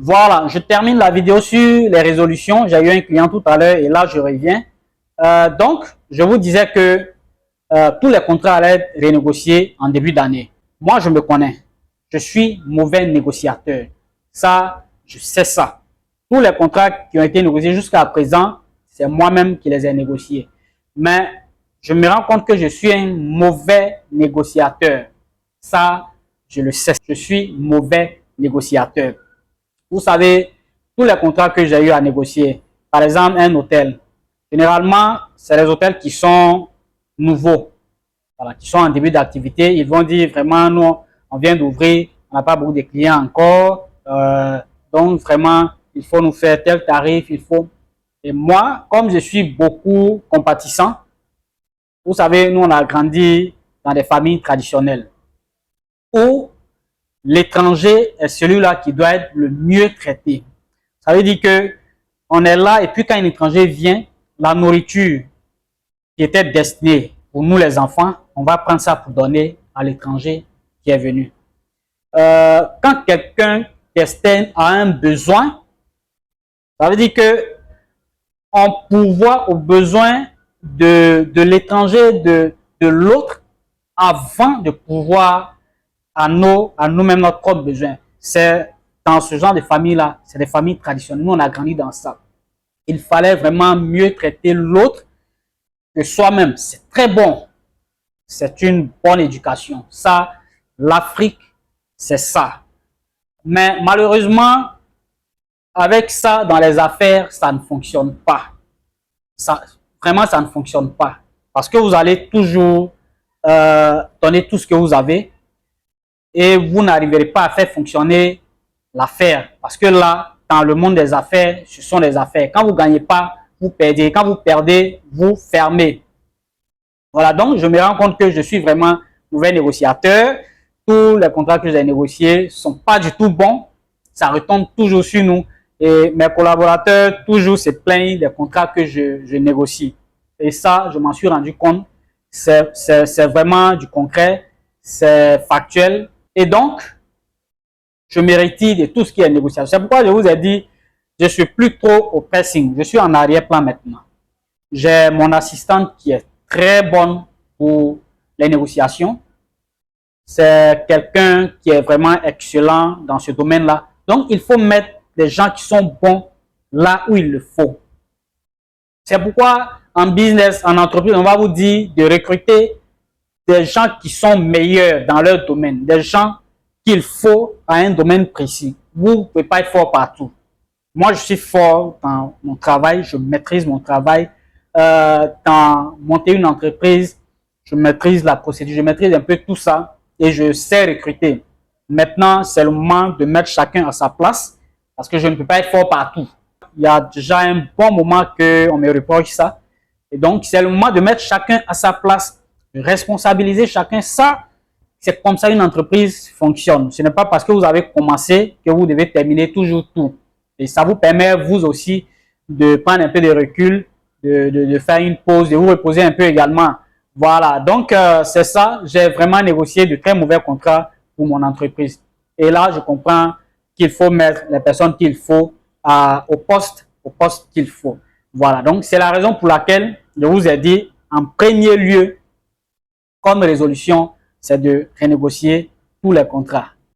Voilà, je termine la vidéo sur les résolutions. J'ai eu un client tout à l'heure et là, je reviens. Donc, je vous disais que tous les contrats allaient être renégociés en début d'année. Moi, je me connais. Je suis mauvais négociateur. Ça, je sais ça. Tous les contrats qui ont été négociés jusqu'à présent, c'est moi-même qui les ai négociés. Mais je me rends compte que je suis un mauvais négociateur. Ça, je le sais. Je suis mauvais négociateur. Vous savez, tous les contrats que j'ai eu à négocier, par exemple un hôtel, généralement, c'est les hôtels qui sont nouveaux, voilà, qui sont en début d'activité. Ils vont dire vraiment, nous, on vient d'ouvrir, on n'a pas beaucoup de clients encore, donc vraiment, il faut nous faire tel tarif, il faut. Et moi, comme je suis beaucoup compatissant, vous savez, nous, on a grandi dans des familles traditionnelles où l'étranger est celui-là qui doit être le mieux traité. Ça veut dire que on est là et puis quand un étranger vient, la nourriture qui était destinée pour nous les enfants, on va prendre ça pour donner à l'étranger qui est venu. Quand quelqu'un destine a un besoin, ça veut dire que on pourvoit aux besoins de l'étranger, de l'autre, avant de pouvoir à nous-mêmes notre propre besoin. C'est dans ce genre de famille-là, c'est des familles traditionnelles. Nous, on a grandi dans ça. Il fallait vraiment mieux traiter l'autre que soi-même. C'est très bon. C'est une bonne éducation. Ça, l'Afrique, c'est ça. Mais malheureusement, avec ça, dans les affaires, ça ne fonctionne pas. Ça, vraiment, ça ne fonctionne pas. Parce que vous allez toujours donner tout ce que vous avez et vous n'arriverez pas à faire fonctionner l'affaire. Parce que là, dans le monde des affaires, ce sont des affaires. Quand vous ne gagnez pas, vous perdez. Quand vous perdez, vous fermez. Voilà, donc je me rends compte que je suis vraiment mauvais négociateur. Tous les contrats que j'ai négociés ne sont pas du tout bons. Ça retombe toujours sur nous. Et mes collaborateurs, toujours se plaignent des contrats que je négocie. Et ça, je m'en suis rendu compte. C'est vraiment du concret, c'est factuel. Et donc, je me retire de tout ce qui est négociation. C'est pourquoi je vous ai dit, je suis plus trop au pressing. Je suis en arrière-plan maintenant. J'ai mon assistante qui est très bonne pour les négociations. C'est quelqu'un qui est vraiment excellent dans ce domaine-là. Donc, il faut mettre des gens qui sont bons là où il le faut. C'est pourquoi en business, en entreprise, on va vous dire de recruter des gens qui sont meilleurs dans leur domaine, des gens qu'il faut à un domaine précis. Vous ne pouvez pas être fort partout. Moi, je suis fort dans mon travail, je maîtrise mon travail. Dans monter une entreprise, je maîtrise la procédure, je maîtrise un peu tout ça et je sais recruter. Maintenant, c'est le moment de mettre chacun à sa place parce que je ne peux pas être fort partout. Il y a déjà un bon moment qu'on me reproche ça. Et donc, c'est le moment de mettre chacun à sa place, de responsabiliser chacun. Ça, c'est comme ça une entreprise fonctionne. Ce n'est pas parce que vous avez commencé que vous devez terminer toujours tout. Et ça vous permet, vous aussi, de prendre un peu de recul, de faire une pause, de vous reposer un peu également. Voilà, donc c'est ça. J'ai vraiment négocié de très mauvais contrats pour mon entreprise. Et là, je comprends qu'il faut mettre les personnes qu'il faut au poste qu'il faut. Voilà, donc c'est la raison pour laquelle je vous ai dit, en premier lieu, comme résolution, c'est de renégocier tous les contrats.